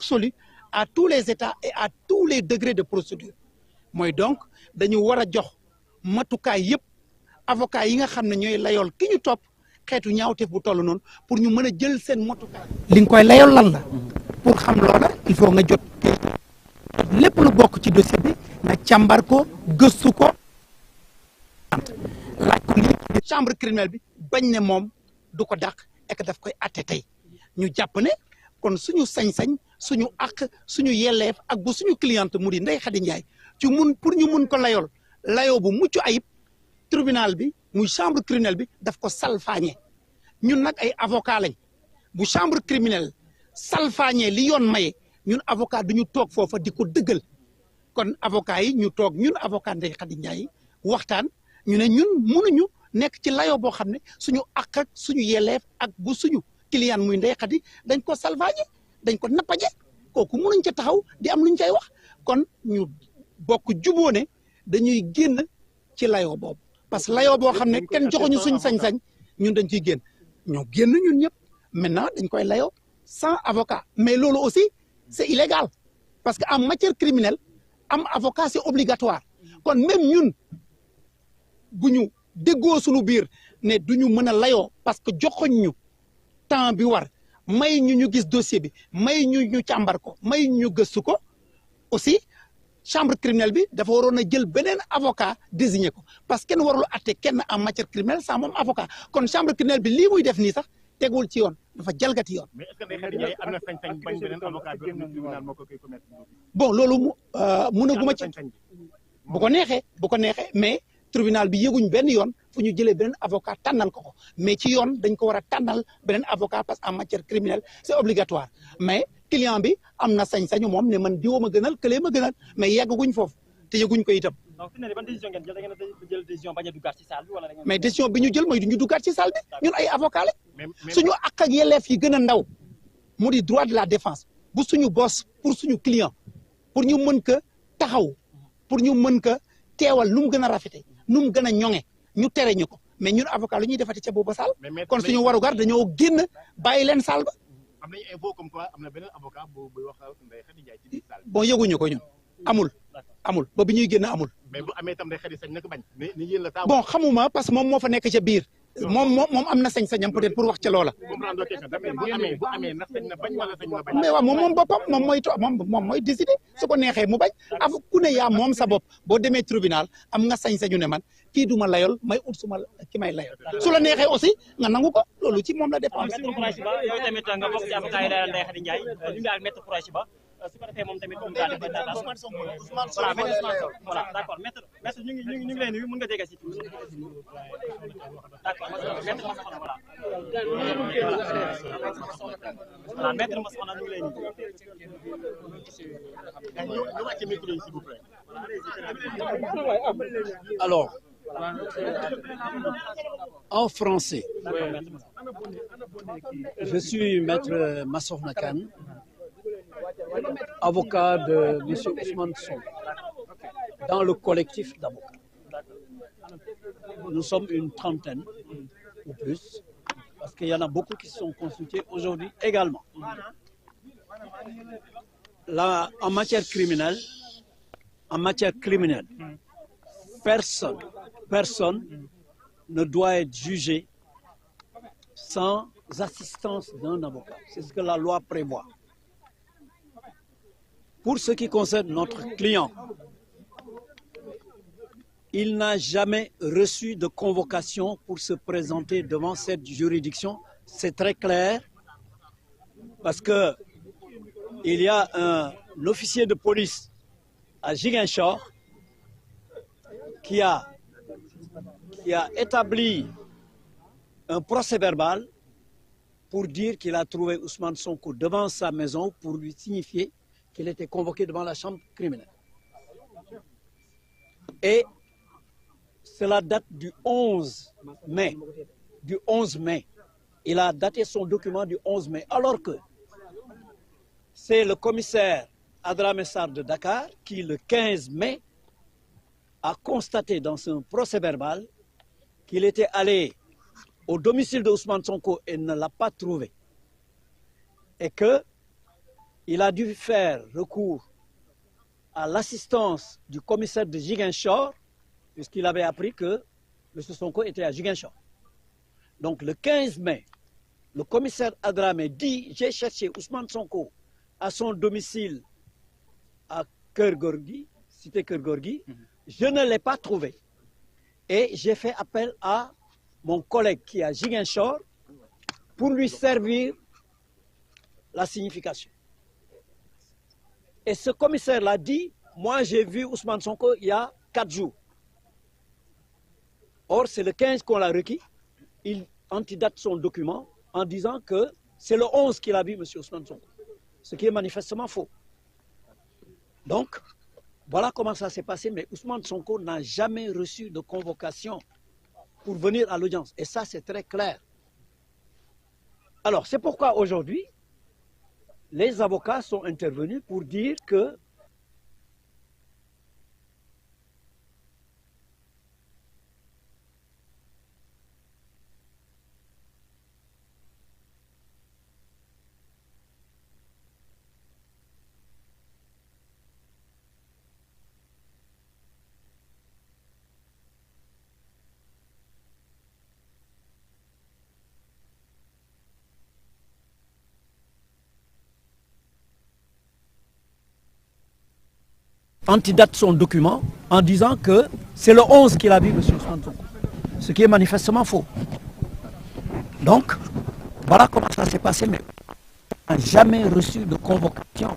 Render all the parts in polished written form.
absolue à tous les états et à tous les degrés de procédure mooy donc dañu war a jox matukaay yëpp avocat yi nga xam ne ñooy layool ki ñu topp xeetu ñaawteef bu toll noonu pour ñu mën a jël seen matukaay. li nga koy layool lan la pour xam loola il faut nga jot lépp lu bokk ci dossier bi nga càmbar ko gëstu ko laaj ko lii chambre criminelle bi bañ ne moom du ko dàq et que daf koy atte tey ñu jàpp ne kon suñu sañ-sañ suñu àq suñu yelleef ak bu suñu cliente mu di Ndeye Khady Ndiaye ci mun pour ñu mun ko layool layoo bu mucc ayib tribunal bi muy chambre criminelle bi daf ko salfaañe ñun nag ay avocat lañ bu chambre criminelle salfaañe li yoon maye ñun avocat du ñu toog foofa di ko dëggal kon avocat yi ñu toog ñun avocat Ndeye Khady Ndiaye waxtaan ñu ne ñun mënuñu nekk ci layoo boo xam ne suñu àq ak suñu yelleef ak bu suñu client muy Ndeye Khady dañ ko salfaañe dañ ko nappaje kooku mënuñ ca taxaw di am luñ cay wax kon ñu bokk juboo ne dañuy génn ci layoo boobu parce que layoo boo xam ne kenn joxuñu suñ sañ-sañ ñun dañ ciy génn ñoo génn ñun ñëpp maintenant dañ koy layoo sans avocat mais loolu aussi c'est illégal parce que en matière criminelle am avocat c'est obligatoire kon même ñun bu ñu déggoo suñu biir ne du ñu mën a layoo parce que joxoñ ñu temps bi war may ñu gis dossier bi may ñu càmbar ko may ñu gëstu ko aussi chambre criminelle bi dafa waroon a jël beneen avocat désigné ko parce que kenn warul atte kenn en matière criminelle sans moom avocat kon chambre criminelle bi lii muy def nii sax tegul ci yoon dafa jalgati yoon. mais est-ce que Ndeye Khady Ndiaye am na sañ-sañ bañ beneen avocat bi tribunal moo ko koy commettre. bon loolu mënaguma ci bu ko neexee mais tribunal bi yëguñ benn yoon fu ñu jëlee beneen avocat tànnal ko mais ci yoon dañ ko war a tànnal beneen avocat parce que en matière criminelle c'est obligatoire mais client bi am na sañ-sañu moom ne man diwoo ma gënal këlee ma gënal mais yeggaguñ foofu te yëguñ ko itam. donc fi mu ne nii ban décision ngeen jël da ngeen a jël décision bañ a duggaat ci salle bi wala da ngeen. mais décision bi ñu jël mooy du ñu duggaat ci salle bi ñun ay avocat lañ suñu àq ak yelleef yi gën a ndaw mu di droit de la défense bu suñu boss pour suñu client pour ñu mën ko taxaw pour ñu mën ko teewal nu mu gën a rafete nu mu gën a ñoŋe ñu tere ñu ko mais ñun avocat lu ñuy defati ca booba salle kon suñu warugar dañoo génn bàyyi leen salle ba. am nañu info comme quoi am na beneen avocat bu wax Ndeye Khady Ndiaye ci biir salle bi. bon yëguñu ko ñun amul ba bi ñuy génn amul. mais bu amee tam Ndeye Khady sañ na ko bañ. ni yéen la saa bon xamuma parce que moom moo fa nekk ca biir. moom am na sañ-sañam peut-être pour wax ca loola. comprendre bu amee ndax sañ na bañ wala sañ na bañ. mais waaw moom boppam moom mooy décider su ko neexee mu bañ ku ne yaa moom sa bopp boo demee tribunal am nga sañ-sañu ne man kii du ma layol may ut suma ki may layol su la neexee aussi nga nangu ko loolu ci moom la dépend. Maître Khoureychi Ba yow tamit nga bokk ci avocat yi layal Ndeye Khady Ndiaye ñu ngi ak Maître Khoureychi Ba su ko defee moom tamit mu daal di voilà d'accord maître ñu ngi lay nuyu mën nga jege si d'accord maître Massokhna voilà maître Massokhna ñu ngi lay nuyu. Alors, en français, je suis Maître Massokhna Kane, avocat de M. Ousmane Sonko, dans le collectif d'avocats. Nous sommes une trentaine ou plus, parce qu'il y en a beaucoup qui sont constitués aujourd'hui également. Là, en matière criminelle, personne ne doit être jugé sans assistance d'un avocat. C'est ce que la loi prévoit. Pour ce qui concerne notre client, il n'a jamais reçu de convocation pour se présenter devant cette juridiction. C'est très clair, parce que il y a un officier de police à Ziguinchor qui a établi un procès-verbal pour dire qu'il a trouvé Ousmane Sonko devant sa maison pour lui signifier qu'il était convoqué devant la chambre criminelle. Et cela date du 11 mai. Du 11 mai. Il a daté son document du 11 mai, alors que c'est le commissaire Adramé Sarr de Dakar qui, le 15 mai, a constaté dans son procès-verbal qu'il était allé au domicile de Ousmane Sonko et ne l'a pas trouvé. Et que il a dû faire recours à l'assistance du commissaire de Ziguinchor, puisqu'il avait appris que M. Sonko était à Ziguinchor. Donc le 15 mai, le commissaire Adramé dit « J'ai cherché Ousmane Sonko à son domicile à Keur-Gorgui, cité Keur-Gorgui, je ne l'ai pas trouvé. Et j'ai fait appel à mon collègue qui est à Ziguinchor pour lui servir la signification. » Et ce commissaire-là dit, moi j'ai vu Ousmane Sonko il y a 4 jours. Or, c'est le 15 qu'on l'a requis. Il antidate son document en disant que c'est le 11 qu'il a vu M. Ousmane Sonko. Ce qui est manifestement faux. Donc, voilà comment ça s'est passé. Mais Ousmane Sonko n'a jamais reçu de convocation pour venir à l'audience. Et ça, c'est très clair. Alors, c'est pourquoi aujourd'hui, les avocats sont intervenus pour dire que antidate son document en disant que c'est le 11 qu'il a vu M. Ousmane Sonko, ce qui est manifestement faux. Donc, voilà comment ça s'est passé, mais on n'a jamais reçu de convocation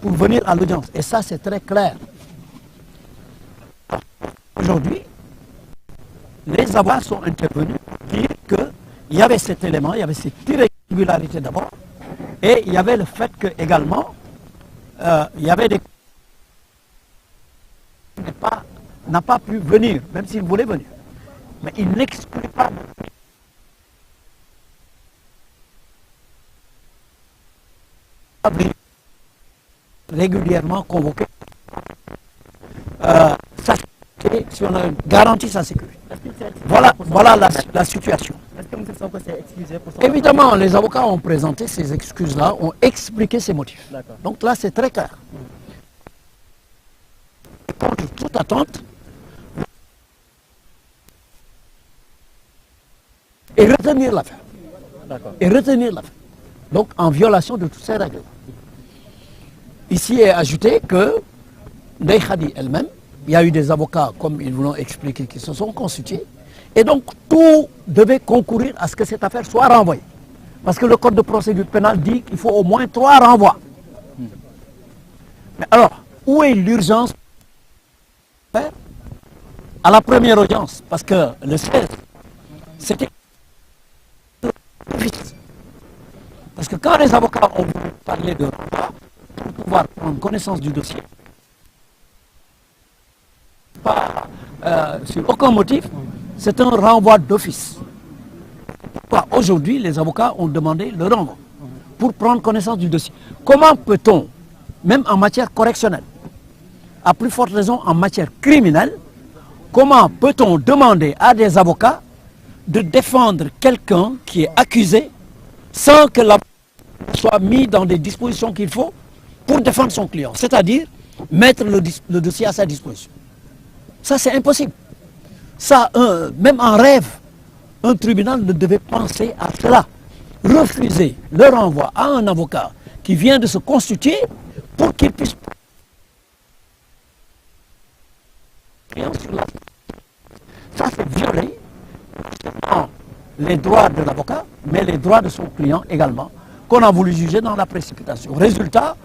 pour venir à l'audience. Et ça, c'est très clair. Aujourd'hui, les avocats sont intervenus pour dire qu'il y avait cet élément, il y avait cette irrégularité d'abord, et il y avait le fait que également, il y avait des n'a pas pu venir, même s'il voulait venir. Mais il n'exclut pas régulièrement convoqué. Si on a garanti sa sécurité. Voilà la situation. Évidemment, les avocats ont présenté ces excuses-là, ont expliqué ces motifs. Donc là, c'est très clair. Contre toute attente, et retenir l'affaire. Et retenir l'affaire. Donc, en violation de toutes ces règles. Ici est ajouté que Ndeye Khady elle-même, il y a eu des avocats, comme ils vous l'ont expliqué, qui se sont constitués. Et donc, tout devait concourir à ce que cette affaire soit renvoyée. Parce que le code de procédure pénale dit qu'il faut au moins 3 renvois. Mais alors, où est l'urgence à la première audience? Parce que le 16, c'était difficile. Parce que quand les avocats ont voulu parler de renvoi, pour pouvoir prendre connaissance du dossier, pas sur aucun motif, c'est un renvoi d'office. Aujourd'hui, les avocats ont demandé le renvoi pour prendre connaissance du dossier. Comment peut-on, même en matière correctionnelle, à plus forte raison en matière criminelle, comment peut-on demander à des avocats de défendre quelqu'un qui est accusé sans que l'avocat soit mis dans des dispositions qu'il faut pour défendre son client, c'est-à-dire mettre le dossier à sa disposition? Ça, c'est impossible. Ça, même en rêve, un tribunal ne devait penser à cela. Refuser le renvoi à un avocat qui vient de se constituer pour qu'il puisse... Ça, c'est violer les droits de l'avocat, mais les droits de son client également, qu'on a voulu juger dans la précipitation. Résultat,